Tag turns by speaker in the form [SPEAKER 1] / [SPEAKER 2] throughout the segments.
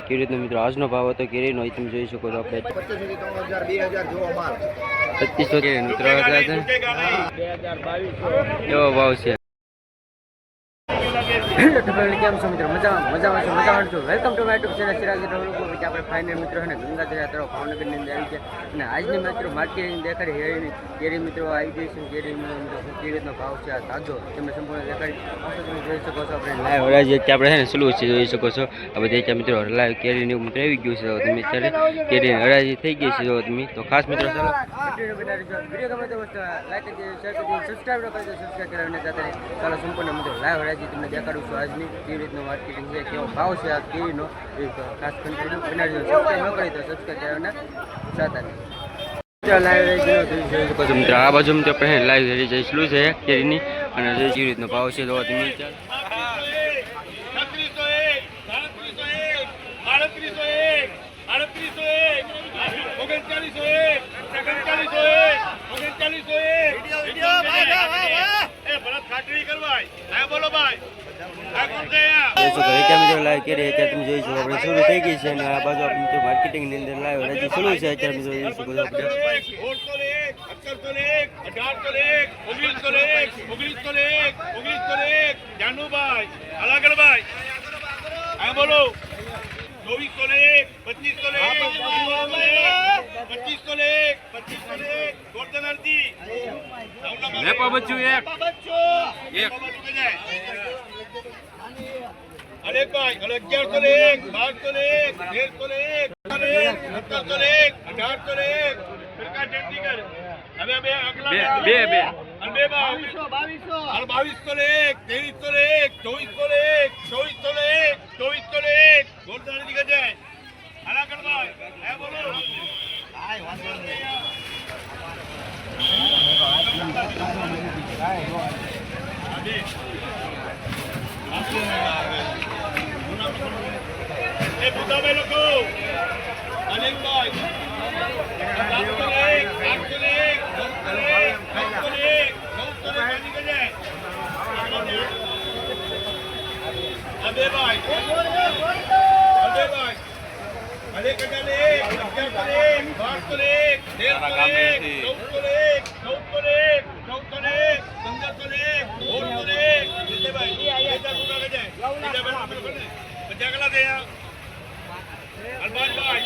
[SPEAKER 1] કેવી રીતનો મિત્રો આજનો ભાવ હતો કેરીનો એ તમે જોઈ શકો છો આપણે 2500 મિત્રો એવો ભાવ છે. કેમ છો મિત્રો મજામાં છો welcome to my YouTube channel Chirag આપણે ફાઇનલ મિત્રો છે ને ગંગાધરા તરફ ભાવનગરની અંદર આવી છે અને આજની મિત્રો માર્કેટિંગ દેખાડી કેરી મિત્રો આવી ગઈ છે. કેરી મિત્રો કેવી રીતનો ભાવ છે આ તાજો તમે સંપૂર્ણ દેખાડી તમે જોઈ શકો છો. આપણે લાઈવ હરાજી આપણે છે ને સલું છે જોઈ શકો છો. આ બધા મિત્રો લાઈવ કેરીની મિત્રો આવી ગયું છે તમે અત્યારે કેરીની હરાજી થઈ ગઈ છે જો તમે તો ખાસ મિત્રો ચાલો વિડીયો ગમે તો લાઈક કરી શેર કરી સબસ્ક્રાઈબ કરી દો. સબસ્ક્રાઈબ કરવાને સાથે ચાલો સંપૂર્ણ મિત્રો લાઈવ હરાજી તમને દેખાડું છું આજની કેવી રીતનું માર્કેટિંગ છે કેવો ભાવ છે આ કેરીનો એ ખાસ કન્ટિન્યુ બનાવજો. સબસ્ક્રાઈબ ન કરી તો સબસ્ક્રાઈબ કરવાને સાથે મિત્રો આ બાજુ મિત્રો લાઈવ હરી જઈશું છે કેરીની અને કેવી રીતનો ભાવ છે તો તમે તમે જોઈ શકો આપણે શરૂ થઈ ગઈ છે અને આ બાજુ આપણે માર્કેટિંગની અંદર લાઈવ હજી શરૂ છે અત્યારે મિત્રો જોઈ શકો છો
[SPEAKER 2] અનેક ભાઈ 1100 લે 1200 લે 1300 લે 1700 લે 1800 લે સરકાર જલ્દી કર હવે બે અગલા બે અને બે 2200 લે 2300 લે 2400 લે 2400 લે 2400 લે ગોળદાર ની ગજાય આલા કર ભાઈ હે બોલો કાઈ વાંધો નહીં એ બુધા ભાઈ લોકો અનેક ભાઈ અબે ભાઈ અનેક ગજાલે 1100 લે 1200 લે 1300 લે 1400 લે 1400 લે 1500 લે 1600 લે જીતે ભાઈ એ જા ગુના ગજાય જીતે ભાઈ જગલા દે યાર અલબાન ભાઈ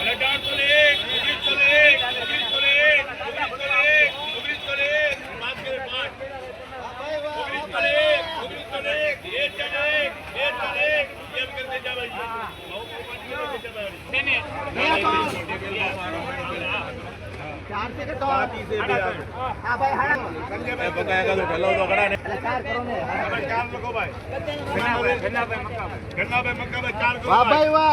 [SPEAKER 2] 1800 લે 1900 લે 1900 લે 1900 લે 1900 લે બાત કરે બાત 1900 લે 1900 લે એ ચલે એમ કરતે જા ભાઈ ને चार से तो हां भाई हां संजय भाई बताएगा तो ढलो तो करा ने चार करो ने चार लगो भाई गन्ना भाई मक्का भाई चार करो वाह भाई वाह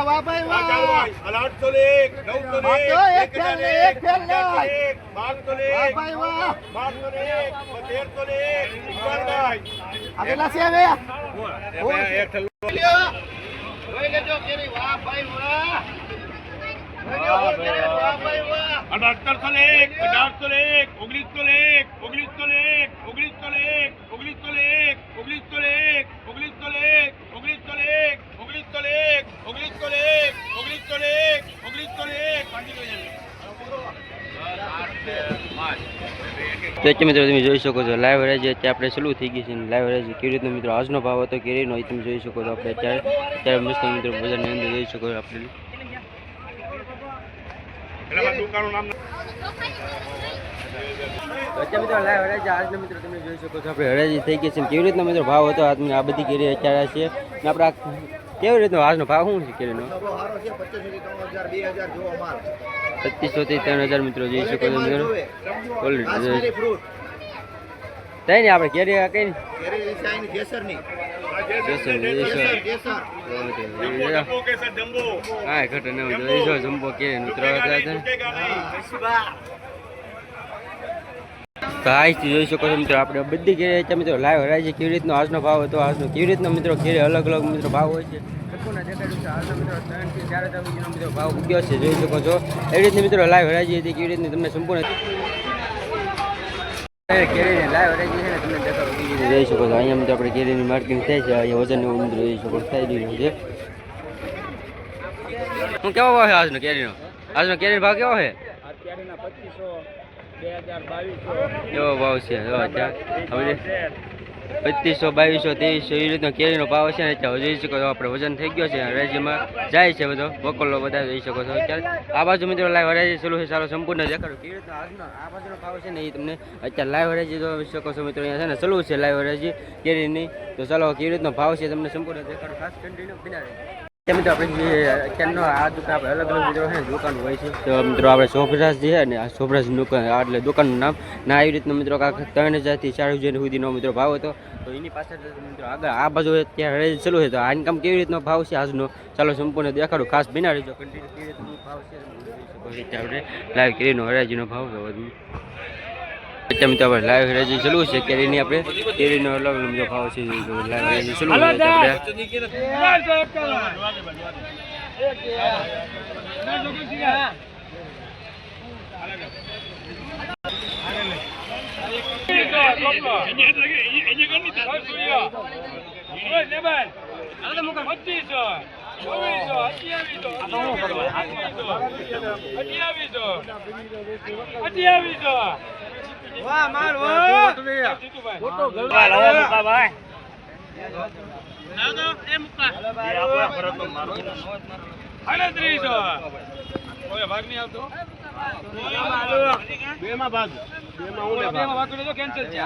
[SPEAKER 2] 800 ले 900 ले एक खेल ले 1200 ले वाह भाई वाह 1200 ले 1300 ले ऊपर भाई अगला से आवे वो एक ठलो ओए ले जो केरी वाह भाई वाह 1800 લે 1800 લે 1900 લે 1900 લે 1900 લે 1900 લે 1900 લે 1900 લે 1900 લે 1900 લે 1900 લે 1900 લે 1900 લે
[SPEAKER 1] તો મિત્રો તમે જોઈ શકો છો લાઈવ હરાજી અત્યારે આપણે ચાલુ થઈ ગઈ છે લાઈવ હરાજી કેવી રીતનો મિત્રો આજનો ભાવ હતો કેરીનો એ તમે જોઈ શકો છો. આપણે અત્યારે મસ્ત મિત્રો બજારની અંદર જોઈ શકો છો આપણે મિત્રો લાઈવ હરાજી આજનો મિત્રો તમે જોઈ શકો છો આપણે હરાજી થઈ ગઈ છે કેવી રીતનો મિત્રો ભાવ હતો આ બધી કેરી અત્યારે છે આપણા કેવી રીતનો આજનો ભાવ શું છે કેરીનો 2500 થી 3000 મિત્રો જોઈ શકો છો મિત્રો તઈ ને આપણે કેરી કઈ હા ઘટે ને જમ્બો કેરી મિત્રો જોઈ શકો છો મિત્રો આપણે બધી કેરી મિત્રો લાઈવ હરાજી કેવી રીતનો આજનો ભાવ હતો આજનો કેવી રીતનો મિત્રો કેરી અલગ અલગ મિત્રો ભાવ હોય છે દેખાડ્યું છે આજનો મિત્રો 3 થી 4000 સુધીનો મિત્રો ભાવ ઉગ્યો છે જોઈ શકો છો એવી રીતની મિત્રો લાઈવ હરાજી હતી કેવી રીતની તમને સંપૂર્ણ કેરીની લાઈવ હરાજી છે ને તમને દેખાડું જોઈ શકો છો. અહીંયા મિત્રો આપણે કેરીની માર્કેટિંગ થાય છે. અહીંયા વજન એવું મિત્રો જોઈ શકો થઈ રહ્યું છે. હું કેવો ભાવ છે આજનો કેરીનો? આજનો કેરીનો ભાવ કેવો છે?
[SPEAKER 3] કેરીના 2500 2022
[SPEAKER 1] કેવો ભાવ છે? જો અત્યારે હવે 2500 2200 2300 એ રીતનો કેરીનો ભાવ છે ને અત્યારે જોઈ શકો છો. આપણે વજન થઈ ગયો છે હરાજીમાં જાય છે બધો બકોલો બધા જોઈ શકો છો. અત્યારે આ બાજુ મિત્રો લાઈવ હરાજી ચાલુ છે. ચાલો સંપૂર્ણ દેખાડો કેવી રીતનો આજનો આ બાજુનો ભાવ છે ને એ તમને અત્યારે લાઈવ હરાજી જોઈ શકો છો મિત્રો. અહીંયા છે ને ચાલુ છે લાઈવ હરાજી કેરીની. તો ચાલો કેવી રીતનો ભાવ છે તમને સંપૂર્ણ દેખાડો. ખાસ કન્ટિન્યુ બિના મિત્રો આપણે અત્યારનો આ દુકાન આપણે અલગ અલગ મિત્રો છે દુકાન હોય છે. તો મિત્રો આપણે શોભરાજ જે છે ને આ શોભરાજ દુકાન એટલે દુકાનનું નામ ના આવી રીતનું મિત્રો કાંક 3000 થી 4000 સુધીનો મિત્રો ભાવ હતો. તો એની પાછળ મિત્રો આગળ આ બાજુ ત્યાં હરાજી ચાલુ છે. તો આ ઇન્કમ કેવી રીતનો ભાવ છે આજનો ચાલો સંપૂર્ણ દેખાડું. ખાસ બિના રહેજો કન્ટિન્યુ કેવી રીતનો ભાવ છે આપણે લાઈવ કેરીનો હરાજીનો ભાવ છે. અત્યારે મિત્રો આપણે લાઈવ હરાજી ચાલુ છે કેરીની. આપણે કેરીનો અલગ અલગ મિત્રો ભાવ છે. લાઈવ હરાજી ચાલુ છે
[SPEAKER 3] વાહ માર વાહ ફોટો ગલવા લાવો મુકા ભાઈ લાગો એ મુકા એ આપણા ફરતો મારો 3800 ઓય ભાગ નહીં આવતો બે માં ભાગ તો કેન્સલ છે.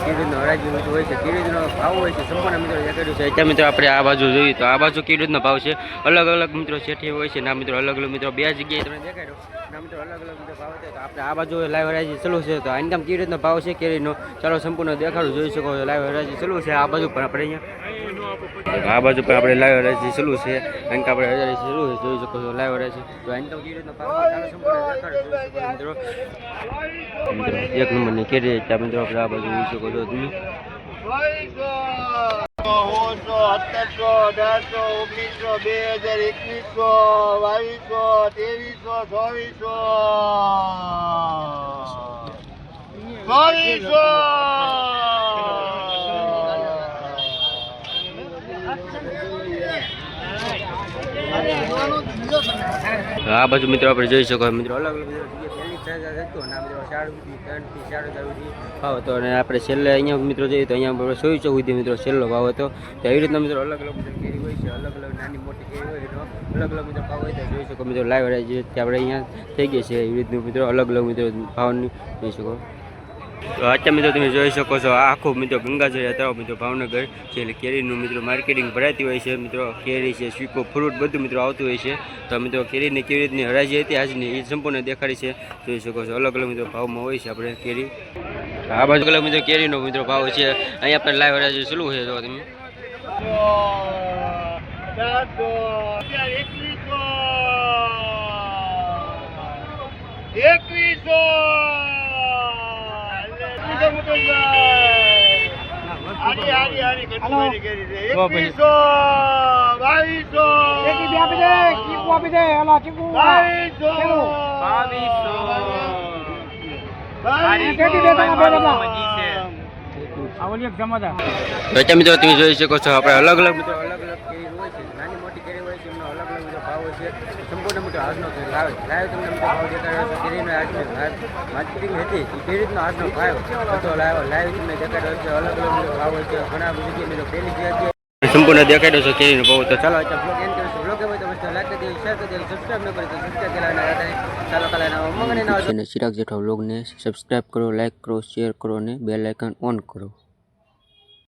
[SPEAKER 1] કેરીનો હરાજી હોય છે. કેરીનો ભાવ હોય છે સંપૂર્ણ મિત્રો દેખાડ્યું છે. અત્યારે મિત્રો આપણે આ બાજુ જોઈએ તો આ બાજુ કેરીનો ભાવ છે અલગ અલગ મિત્રો શેઠી હોય છે ના મિત્રો અલગ અલગ મિત્રો બે જગ્યાએ તમને દેખાડ્યો ના મિત્રો અલગ અલગ મિત્રો ભાવ છે. તો આપણે આ બાજુ લાઈવ હરાજી ચાલુ છે. તો ઇન્કમ કેવી રીતનો ભાવ છે કેરીનો ચાલો સંપૂર્ણ દેખાડું જોઈ શકો છો. લાઈવ હરાજી ચાલુ છે આ બાજુ પણ આપણે અહીંયા આ બાજુ પણ આપણે લાઈવ હરાજી ચાલુ છે. ઇન્કમ આપણે હરાજી ચાલુ છે જોઈ શકો છો લાઈવ હરાજી. તો ઇન્કમ કેવી રીતનો ભાવ ચાલો સંપૂર્ણ દેખાડું જોઈ શકો મિત્રો. એક નંબરની કેરી ત્યાં મિત્રો આપણે આ બાજુ જોઈ શકો છો તમે. 1700 આ બાજુ મિત્રો આપણે જોઈ શકો મિત્રો અલગ અલગ મિત્રો હતું ના મિત્રો 3 થી 4000 સુધી ભાવ હતો. અને આપણે છેલ્લે અહીંયા મિત્રો જોઈએ તો અહીંયા 100 સુધી મિત્રો છેલ્લો ભાવ હતો. તો એવી રીતના મિત્રો અલગ અલગ મિત્રો કેરી હોય છે. અલગ અલગ નાની મોટી કેરી હોય તો અલગ અલગ મિત્રો ભાવ હોય તો જોઈ શકો મિત્રો લાઈવ હરાજી આપણે અહીંયા થઈ ગઈ છે. એવી રીતનું મિત્રો અલગ અલગ મિત્રો ભાવની જોઈ શકો. તો અત્યારે મિત્રો તમે જોઈ શકો છો આ આખું મિત્રો ગંગાજળ તળાવ મિત્રો ભાવનગર છે. એટલે કેરીનું મિત્રો માર્કેટિંગ ભરાતી હોય છે. મિત્રો કેરી છે સ્વીકો ફ્રૂટ બધું મિત્રો આવતું હોય છે. તો મિત્રો કેરીની કેવી રીતની હરાજી હતી આજની એ સંપૂર્ણ દેખાડી છે જોઈ શકો છો. અલગ અલગ મિત્રો ભાવમાં હોય છે આપણે કેરી. આ બાજુ અલગ મિત્રો કેરીનો મિત્રો ભાવ છે. અહીંયા પણ લાઈવ હરાજી ચાલુ છે. જો તમે 2200 મિત્રો તમે જોઈ શકો છો આપણે અલગ અલગ મિત્રો અલગ અલગ કેરી હોય છે. નાની મોટી કેરી હોય છે એમનો અલગ અલગ મિત્રો ભાવ હોય છે. સંપૂર્ણ મિત્રો આજનો લાઈવ તમને મિત્રો ભાવ દેખાડ્યો છે. કેરીનો આજની માર્કેટિંગ હતી એ કેવી રીતનો આજનો ભાવ હતો લાઈવ તમને દેખાડ્યો છે. અલગ અલગ મિત્રો ભાવ હોય છે. ઘણા બધી મિત્રો પહેલી જે હતી સંપૂર્ણ દેખાડ્યો છે કેરીનો ભાવ. તો ચાલો અત્યારે બ્લોગ એન્ડ કરીશું. બ્લોગ ગમે તો બસ લાઈક કરી દેજો, શેર કરી દેજો, સબસ્ક્રાઈબ ન કરી તો સબસ્ક્રાઈબ કરાવવાના ચાલો કલાના મંગળના ચિરાગ જેઠવા બ્લોગને સબસ્ક્રાઈબ કરો, લાઈક કરો, શેર કરો અને બેલ આઇકન ઓન કરો.